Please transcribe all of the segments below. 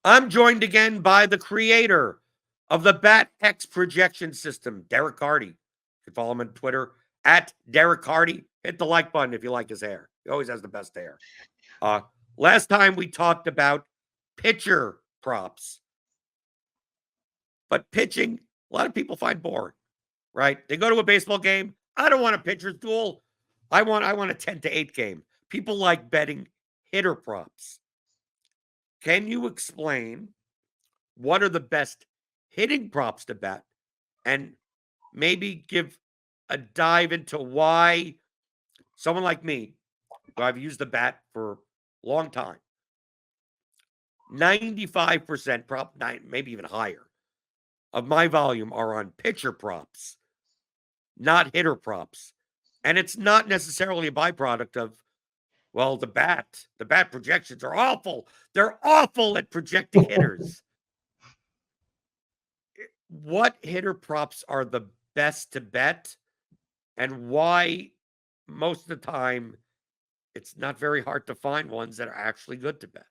I'm joined again by the creator of the Bat Hex projection system, Derek Carty. You can follow him on Twitter at Derek Carty. Hit the like button if you like his hair. He always has the best hair. Uh, Last time we talked about pitcher props, but pitching, a lot of people find boring, right? They go to a baseball game. I don't want a pitcher's duel. I want a 10-8 game. People like betting hitter props. Can you explain what are the best hitting props to bet and maybe give a dive into why someone like me, who I've used the bat for a long time, 95% prop, maybe even higher, of my volume are on pitcher props, not hitter props. And it's not necessarily a byproduct of, well, the bat projections are awful. They're awful at projecting hitters. What hitter props are the best to bet and why most of the time it's not very hard to find ones that are actually good to bet?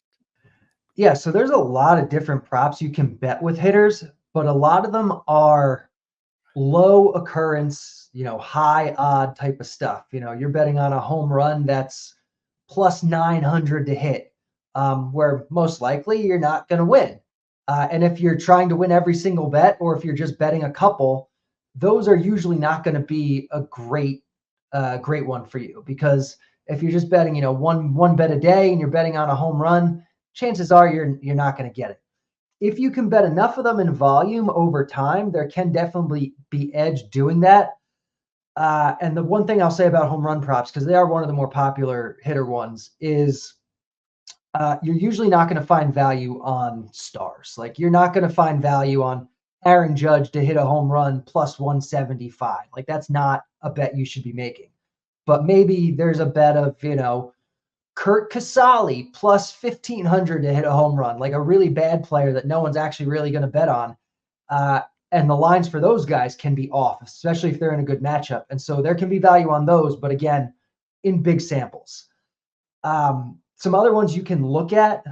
Yeah, so there's a lot of different props you can bet with hitters, but a lot of them are low occurrence, high odd type of stuff. You're betting on a home run that's plus 900 to hit, where most likely you're not going to win. And if you're trying to win every single bet, or if you're just betting a couple, those are usually not going to be a great one for you, because if you're just betting, one bet a day and you're betting on a home run, chances are you're not going to get it. If you can bet enough of them in volume over time, there can definitely be edge doing that. And the one thing I'll say about home run props, because they are one of the more popular hitter ones, is you're usually not going to find value on stars. Like, you're not going to find value on Aaron Judge to hit a home run plus 175. Like, that's not a bet you should be making. But maybe there's a bet of, Kurt Casale plus 1,500 to hit a home run, like a really bad player that no one's actually really going to bet on. And the lines for those guys can be off, especially if they're in a good matchup. And so there can be value on those, but again, in big samples. Some other ones you can look at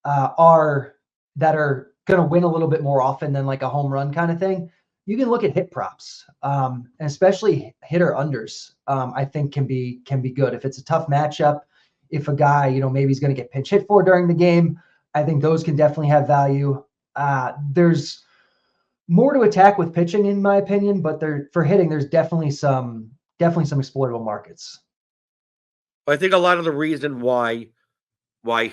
are going to win a little bit more often than like a home run kind of thing. You can look at hit props, and especially hitter unders. I think can be good if it's a tough matchup. If a guy, maybe he's going to get pinch hit for during the game, I think those can definitely have value. There's more to attack with pitching, in my opinion, but for hitting, there's definitely some exploitable markets. I think a lot of the reason why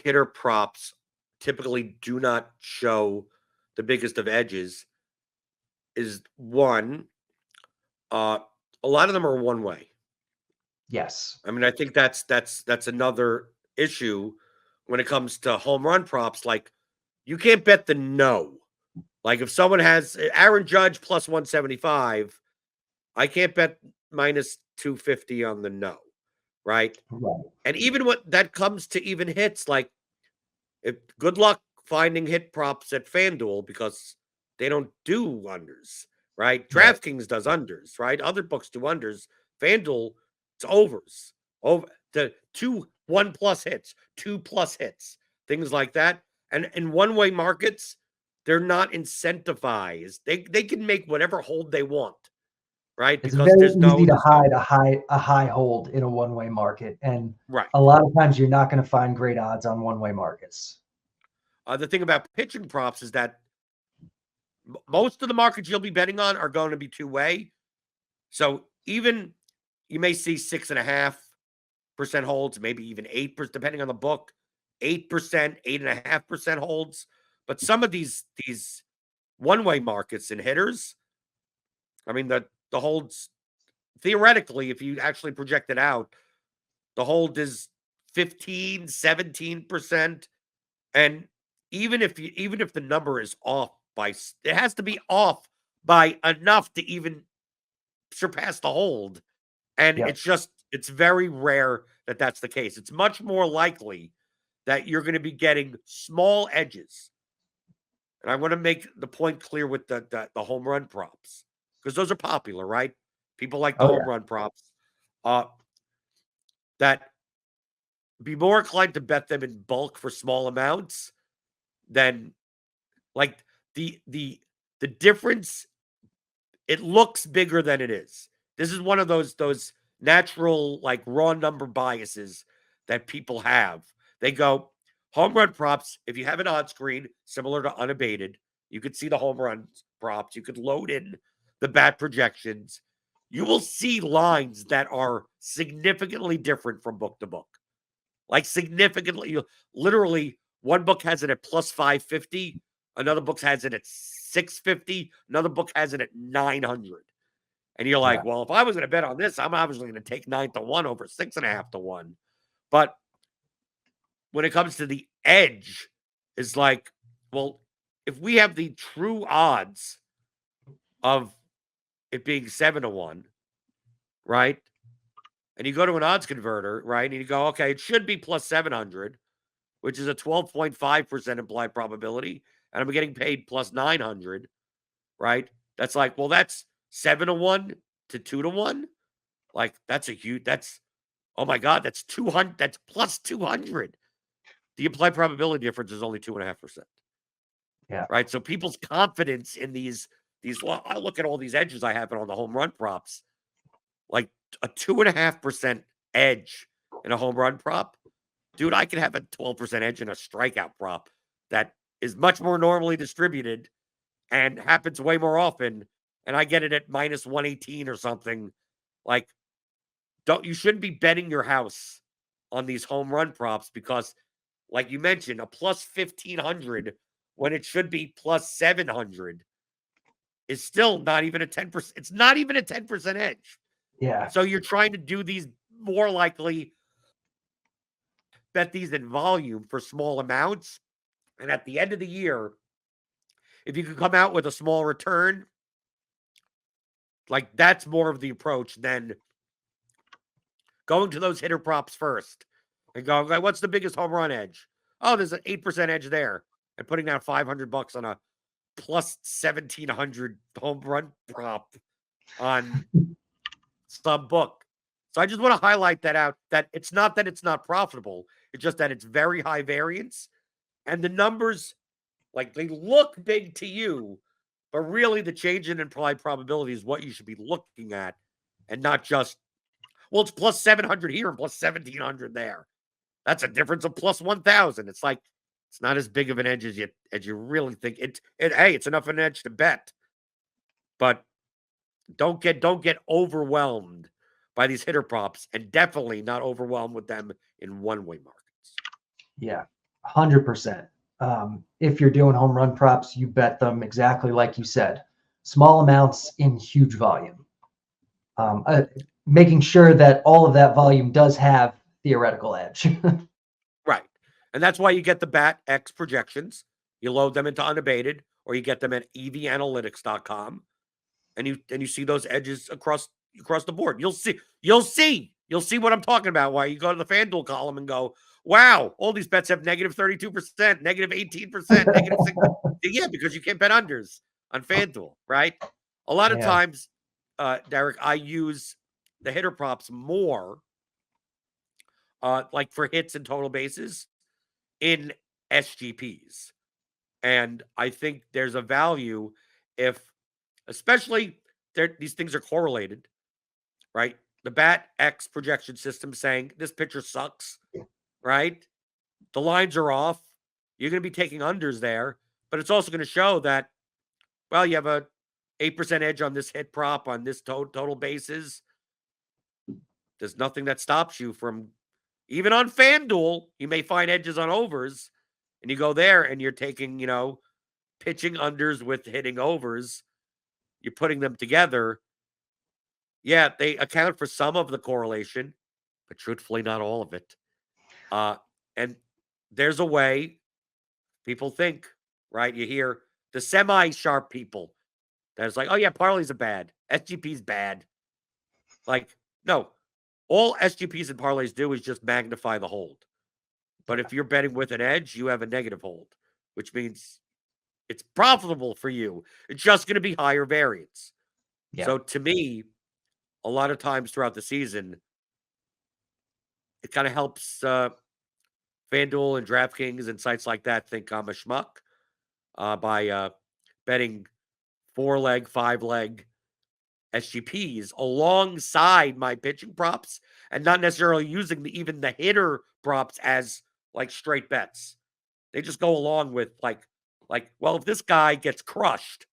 hitter props typically do not show the biggest of edges is one, uh, a lot of them are one way. Yes. I mean, I think that's another issue when it comes to home run props. Like, you can't bet the no. Like, if someone has Aaron Judge plus 175, I can't bet minus 250 on the no, right? Right. And even what that comes to even hits, like, good luck finding hit props at FanDuel because they don't do unders, right? Right. DraftKings does unders, right? Other books do unders. FanDuel, it's overs. Over the 1+ hits, 2+ hits, things like that. And in one-way markets, they're not incentivized. They can make whatever hold they want, right? It's Because very there's easy no to there's no hide a high hold in a one-way market, and right. a lot of times you're not going to find great odds on one-way markets. The thing about pitching props is that most of the markets you'll be betting on are going to be two-way. So even you may see 6.5% holds, maybe even 8%, depending on the book, 8%, 8.5% holds. But some of these one-way markets and hitters, I mean, the holds theoretically, if you actually project it out, the hold is 15, 17%. And even if the number is off by, it has to be off by enough to even surpass the hold. And Yep. it's very rare that that's the case. It's much more likely that you're going to be getting small edges. And I want to make the point clear with the home run props, because those are popular, right? People like the Oh home yeah. run props. That be more inclined to bet them in bulk for small amounts than Like the difference, it looks bigger than it is. This is one of those natural, like, raw number biases that people have. They go, home run props, if you have it on screen, similar to unabated, you could see the home run props. You could load in the bat projections. You will see lines that are significantly different from book to book. Like, significantly, literally, one book has it at plus 550, another book has it at 650, another book has it at 900. And you're Yeah. like, well, if I was going to bet on this, I'm obviously going to take 9 to 1 over 6.5 to 1. But when it comes to the edge, is like, well, if we have the true odds of it being 7 to 1, right? And you go to an odds converter, right? And you go, okay, it should be plus 700, which is a 12.5% implied probability. And I'm getting paid plus 900, right? That's like, well, that's 7 to 1 to 2 to 1. Like, that's a huge, that's, oh my God, that's 200, that's plus 200. The implied probability difference is only 2.5%. Yeah. Right. So people's confidence in well, I look at all these edges I have on the home run props, like a 2.5% edge in a home run prop. Dude, I can have a 12% edge in a strikeout prop that is much more normally distributed and happens way more often. And I get it at minus 118 or something. Like, you shouldn't be betting your house on these home run props because, like you mentioned, a plus 1,500 when it should be plus 700 is still not even a 10%. It's not even a 10% edge. Yeah. So you're trying to do these more likely, bet these in volume for small amounts. And at the end of the year, if you can come out with a small return, like, that's more of the approach than going to those hitter props first and going, like, what's the biggest home run edge? Oh, there's an 8% edge there. And putting down $500 on a plus 1,700 home run prop on some book. So I just want to highlight that it's not that it's not profitable. It's just that it's very high variance. And the numbers, like, they look big to you, but really the change in implied probability is what you should be looking at, and not just, well, it's plus 700 here and plus 1,700 there. That's a difference of plus 1,000. It's like, it's not as big of an edge as you really think. Hey, it's enough of an edge to bet, but don't get overwhelmed by these hitter props, and definitely not overwhelmed with them in one-way markets. Yeah. 100%. If you're doing home run props, you bet them exactly like you said, small amounts in huge volume. Making sure that all of that volume does have theoretical edge. Right. And that's why you get the BAT X projections. You load them into unabated, or you get them at evanalytics.com, and you see those edges across the board. You'll see what I'm talking about. Why you go to the FanDuel column and go, wow, all these bets have negative 32%, negative 18%, negative 6. Yeah, because you can't bet unders on FanDuel, right? A lot of Yeah. times, Derek, I use the hitter props more, like for hits and total bases in SGPs. And I think there's a value if, especially, these things are correlated, right? The BAT X projection system saying this pitcher sucks, right? The lines are off. You're going to be taking unders there, but it's also going to show that, well, you have a 8% edge on this hit prop on this total bases. There's nothing that stops you from, even on FanDuel, you may find edges on overs, and you go there and you're taking, pitching unders with hitting overs. You're putting them together. Yeah, they account for some of the correlation, but truthfully, not all of it. And there's a way people think, right? You hear the semi-sharp people that's like, oh yeah, parlays are bad. SGP's bad. Like, no, all SGPs and parlays do is just magnify the hold. But if you're betting with an edge, you have a negative hold, which means it's profitable for you. It's just going to be higher variance. Yeah. So to me, a lot of times throughout the season, it kind of helps FanDuel and DraftKings and sites like that think I'm a schmuck. by betting 4-leg, 5-leg SGPs alongside my pitching props and not necessarily using even the hitter props as like straight bets. They just go along with well, if this guy gets crushed,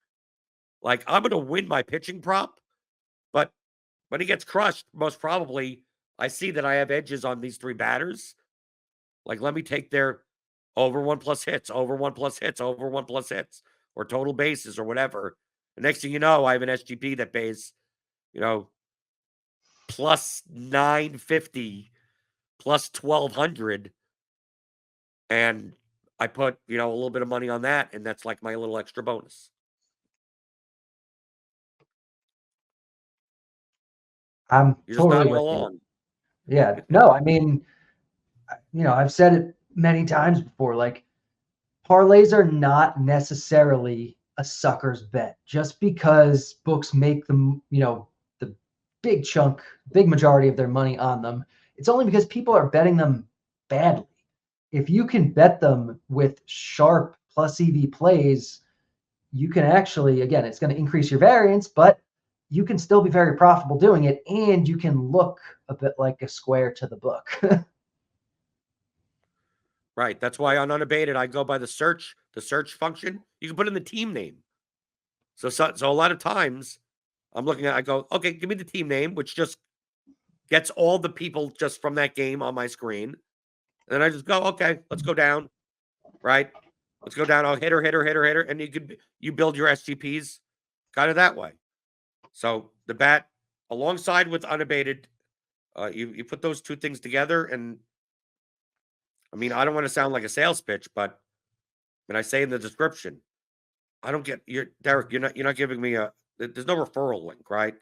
like I'm going to win my pitching prop, but when he gets crushed, most probably I see that I have edges on these 3 batters. Like, let me take their over 1+ hits, over 1+ hits, over 1+ hits, or total bases or whatever. The next thing you know, I have an SGP that pays, plus 950, plus 1200. And I put, a little bit of money on that. And that's like my little extra bonus. I'm You're just totally nodding with you. along. Yeah. No, I mean, I've said it many times before. Like, parlays are not necessarily a sucker's bet just because books make them, the big majority of their money on them. It's only because people are betting them badly. If you can bet them with sharp plus EV plays, you can actually, again, it's going to increase your variance, but you can still be very profitable doing it, and you can look a bit like a square to the book. Right. That's why on unabated, I go by the search function. You can put in the team name. So a lot of times I'm looking at, I go, okay, give me the team name, which just gets all the people just from that game on my screen. And then I just go, okay, let's go down. Right. Let's go down. Oh, hitter. And you build your SGPs kind of that way. So the bat alongside with unabated, you put those 2 things together. And I mean, I don't want to sound like a sales pitch, but when I say in the description, I don't get Derek, you're not giving me there's no referral link, right?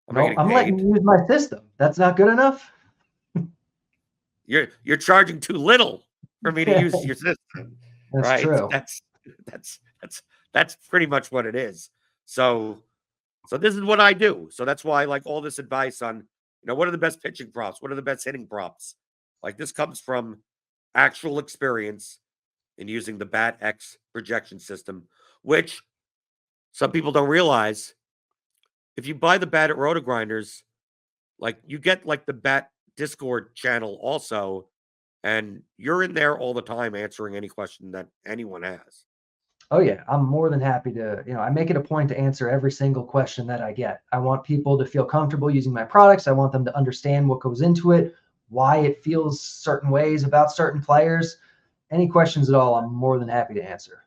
I'm not No, getting I'm letting paid. you use my system. That's not good enough. You're charging too little for me to use your system, That's right? true. That's pretty much what it is. So this is what I do. So that's why I like all this advice on, what are the best pitching props? What are the best hitting props? Like this comes from actual experience in using the Bat X projection system, which some people don't realize. If you buy the bat at Roto Grinders, like you get like the bat Discord channel also, and you're in there all the time answering any question that anyone has. Oh yeah, I'm more than happy to, I make it a point to answer every single question that I get. I want people to feel comfortable using my products. I want them to understand what goes into it, why it feels certain ways about certain players. Any questions at all, I'm more than happy to answer.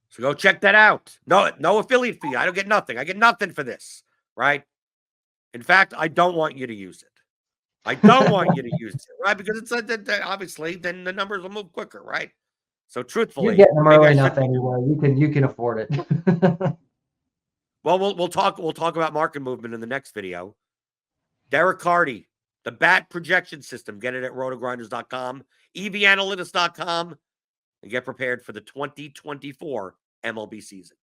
So go check that out. No affiliate fee. I don't get nothing. I get nothing for this, right? In fact, I don't want you to use it. I don't want you to use it, right? Because it's obviously then the numbers will move quicker, right? So You're truthfully, getting them maybe early I enough shouldn't be doing anyway. You can afford it. Well, we'll talk about market movement in the next video. Derek Carty, the bat projection system. Get it at rotogrinders.com, evanalytics.com, and get prepared for the 2024 MLB season.